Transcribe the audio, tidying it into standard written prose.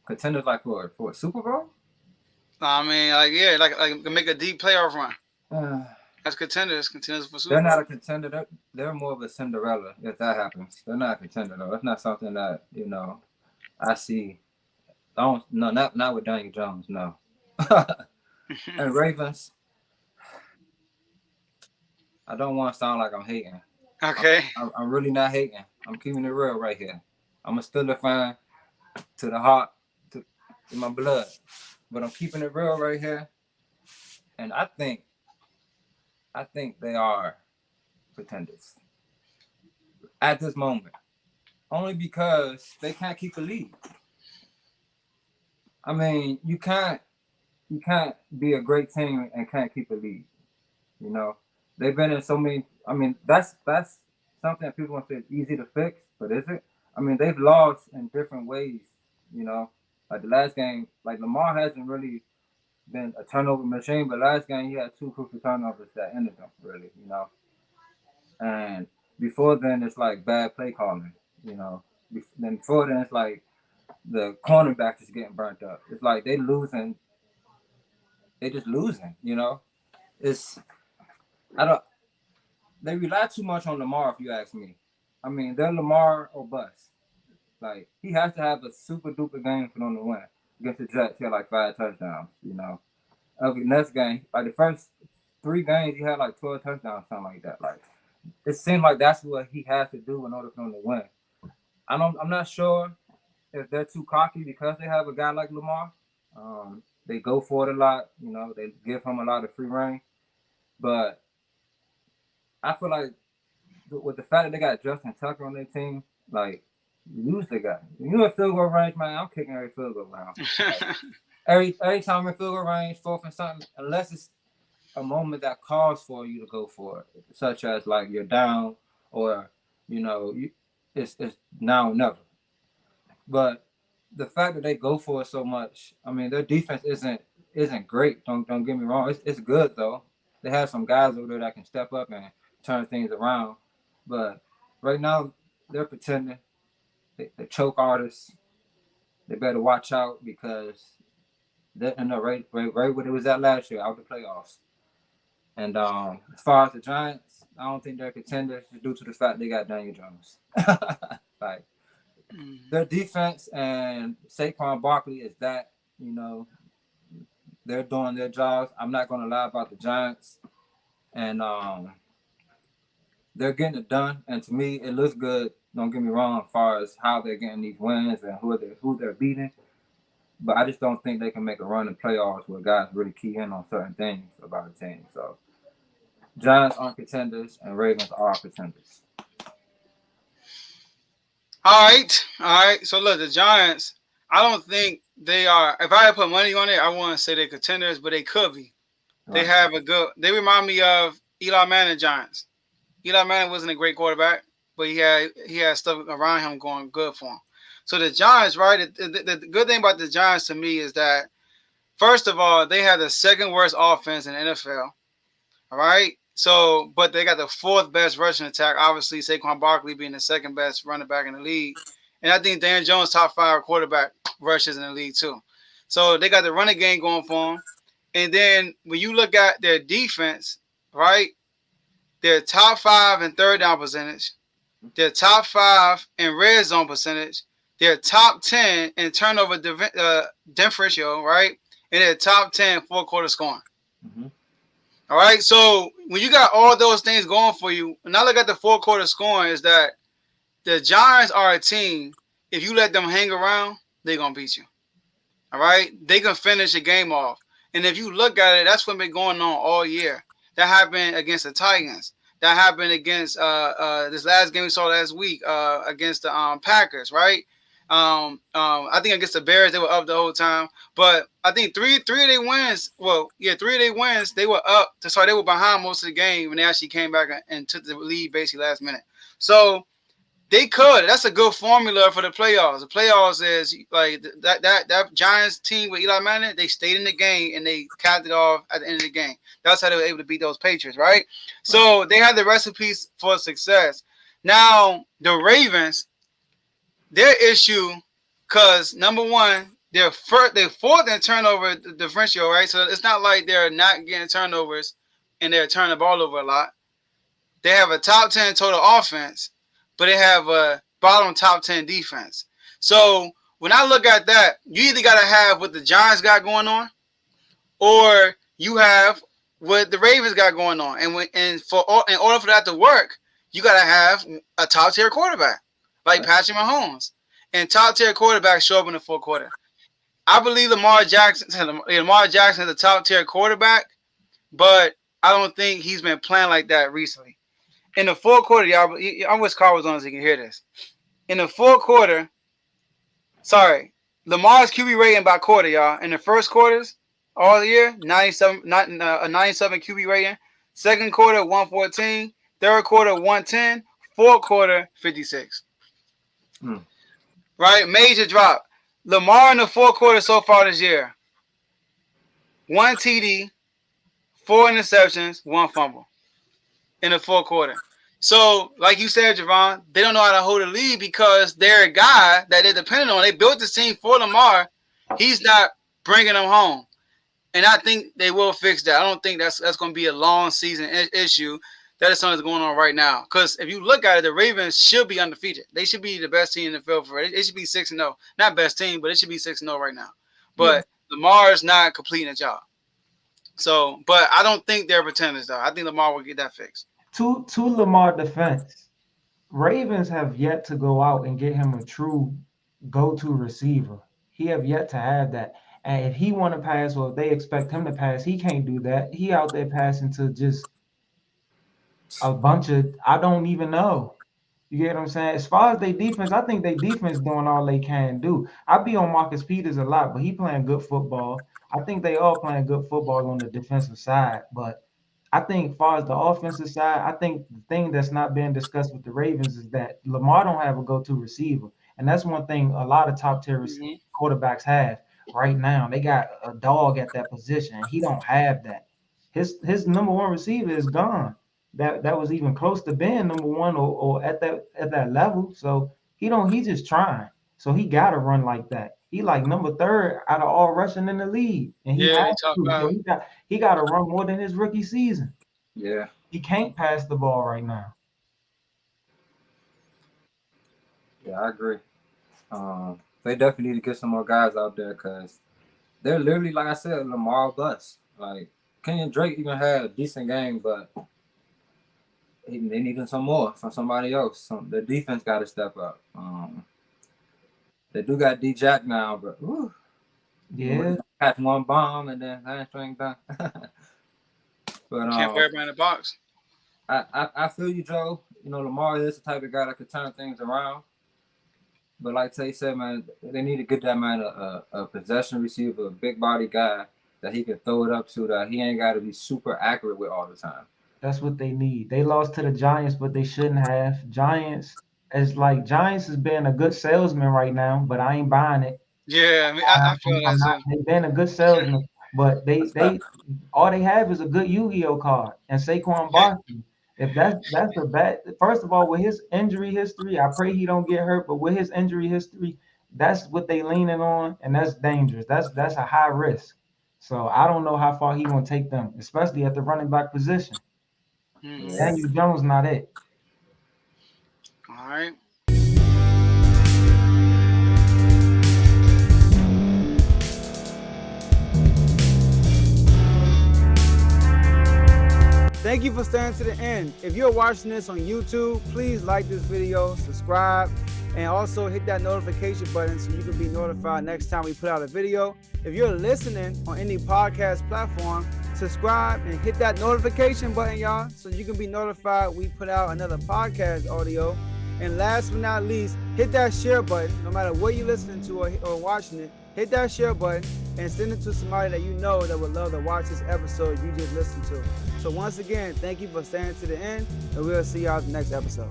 Contenders like for a Super Bowl? I mean, like yeah, like make a deep playoff run. Uh, That's contenders for they're Super not a Bowl. contender. They're more of a Cinderella if that happens. They're not a contender though. It's not something that I see. I don't no not with Daniel Jones. No. And Ravens. I don't want to sound like I'm hating. I'm, Okay. I'm really not hating. I'm keeping it real right here. I'm a Steelers fan to the heart, to in my blood. But I'm keeping it real right here, and I think they are pretenders at this moment, only because they can't keep a lead. I mean, you can't be a great team and can't keep a lead. You know, they've been in so many. I mean, that's something that people want to say is easy to fix, but is it? I mean, they've lost in different ways. You know, like the last game, like Lamar hasn't really been a turnover machine, but last game he had two crucial turnovers that ended them. Really, and before then it's like bad play calling. You know, then before then it's like the cornerback is getting burnt up. It's like they just losing. It's I don't they rely too much on Lamar if you ask me. I mean, they're Lamar or bust. Like he has to have a super duper game for them to win. Against the Jets, he had like 5 touchdowns. Of the next game, like the first 3 games, he had like 12 touchdowns, something like that. Like it seems like that's what he has to do in order for him to win. I'm not sure if they're too cocky because they have a guy like Lamar. They go for it a lot. They give him a lot of free reign. But I feel like with the fact that they got Justin Tucker on their team, like you use the guy. You in field goal range, man. I'm kicking every field goal round. Like every time I'm in field goal range, fourth and something, unless it's a moment that calls for you to go for it, such as like you're down or it's now or never. But the fact that they go for it so much, I mean, their defense isn't great. Don't get me wrong. It's good though. They have some guys over there that can step up and turn things around. But right now, they're pretending. They choke artists. They better watch out because they're in the right where it was at last year, out the playoffs. And as far as the Giants, I don't think they're contenders due to the fact they got Daniel Jones. Like their defense and Saquon Barkley is that you know they're doing their jobs. I'm not gonna lie about the Giants, and they're getting it done. And to me, it looks good. Don't get me wrong, as far as how they're getting these wins and who they're beating. But I just don't think they can make a run in playoffs where guys really key in on certain things about a team. So Giants aren't contenders, and Ravens are contenders. All right. So look, the Giants. I don't think they are. If I had put money on it, I wouldn't say they're contenders, but they could be. They Right. have a good. They remind me of Eli Manning Giants. Eli Manning wasn't a great quarterback, but he had stuff around him going good for him. So the Giants, right? The good thing about the Giants to me is that first of all, they have the second worst offense in the NFL. All right. So, but they got the fourth best rushing attack. Obviously, Saquon Barkley being the second best running back in the league, and I think Dan Jones top five quarterback rushes in the league too. So they got the running game going for them. And then when you look at their defense, right? They're top five in third down percentage. They're top five in red zone percentage. They're top 10 in turnover differential, right? And they're top 10 fourth quarter scoring. Mm-hmm. All right. So when you got all those things going for you, and I look at the fourth quarter scoring, is that the Giants are a team. If you let them hang around, they're gonna beat you. All right. They can finish the game off. And if you look at it, that's what's been going on all year. That happened against the Titans. That happened against this last game we saw last week against the Packers, right? I think against the Bears they were up the whole time, but I think three of their wins. Well, yeah, three of their wins they were up. Sorry, they were behind most of the game, and they actually came back and took the lead basically last minute. So they could. That's a good formula for the playoffs. The playoffs is like that Giants team with Eli Manning. They stayed in the game and they capped it off at the end of the game. That's how they were able to beat those Patriots, right? Right. So they had the recipes for success. Now the Ravens, their issue, because number one, they're fourth in turnover differential, right? So it's not like they're not getting turnovers and they're turning the ball over a lot. They have a top 10 total offense, but they have a bottom top 10 defense. So when I look at that, you either got to have what the Giants got going on, or you have what the Ravens got going on. And in order for that to work, you got to have a top tier quarterback like Right. Patrick Mahomes. And top tier quarterbacks show up in the fourth quarter. I believe Lamar Jackson is a top tier quarterback, but I don't think he's been playing like that recently. In the fourth quarter, y'all, I wish Carl was on so you can hear this. In the fourth quarter, Lamar's QB rating by quarter, y'all. In the first quarters, all year, 97, not a 97 QB rating. Second quarter, 114. Third quarter, 110. Fourth quarter, 56. Hmm. Right, major drop. Lamar in the fourth quarter so far this year, 1 TD, 4 interceptions, 1 fumble in the fourth quarter. So, like you said, Javon, they don't know how to hold a lead because they're a guy that they're dependent on. They built this team for Lamar. He's not bringing them home. And I think they will fix that. I don't think that's going to be a long season issue. That is something that's going on right now. Because if you look at it, the Ravens should be undefeated. They should be the best team in the field for it. It should be 6-0. Not best team, but it should be 6-0 right now. Yeah. But Lamar's not completing the job. So, but I don't think they're pretenders, though. I think Lamar will get that fixed. To Lamar defense, Ravens have yet to go out and get him a true go-to receiver. He have yet to have that. And if he want to pass, or if they expect him to pass, he can't do that. He out there passing to just a bunch of I don't even know. You get what I'm saying? As far as their defense, I think their defense doing all they can do. I be on Marcus Peters a lot, but he playing good football. I think they all playing good football on the defensive side. But I think as far as the offensive side, I think the thing that's not being discussed with the Ravens is that Lamar don't have a go-to receiver. And that's one thing a lot of top tier quarterbacks have right now. They got a dog at that position. And he don't have that. His number one receiver is gone. That was even close to being number one or at that level. So he's just trying. So he gotta run like that. He like number third out of all rushing in the league. And he Yeah, has top to. So five. he gotta run more than his rookie season. Yeah. He can't pass the ball right now. Yeah, I agree. They definitely need to get some more guys out there because they're literally, like I said, Lamar bust. Like Kenyon Drake even had a decent game, but they needed some more from somebody else. The defense got to step up. They do got D Jack now, but Yeah. catch one bomb and then hamstring done. But Can't put everybody in the box. I feel you, Joe. You know, Lamar is the type of guy that could turn things around. But like Tay said, man, they need to get that man a possession receiver, a big body guy that he can throw it up to, that he ain't got to be super accurate with all the time. That's what they need. They lost to the Giants, but they shouldn't have. Giants has been a good salesman right now, but I ain't buying it. Yeah, I mean, I feel that I'm not. too. They've been a good salesman, but they all they have is a good Yu-Gi-Oh card and Saquon Barkley. If that's a bad. First of all, with his injury history, I pray he don't get hurt. But with his injury history, that's what they leaning on, and that's dangerous. That's a high risk. So I don't know how far he gonna take them, especially at the running back position. Mm-hmm. Daniel Jones not it. All right. Thank you for staying to the end. If you're watching this on YouTube, please like this video, subscribe, and also hit that notification button so you can be notified next time we put out a video. If you're listening on any podcast platform, subscribe and hit that notification button, y'all, so you can be notified we put out another podcast audio. And last but not least, hit that share button. No matter what you're listening to or watching it, hit that share button and send it to somebody that you know that would love to watch this episode you just listened to. So once again, thank you for staying to the end, and we'll see y'all in the next episode.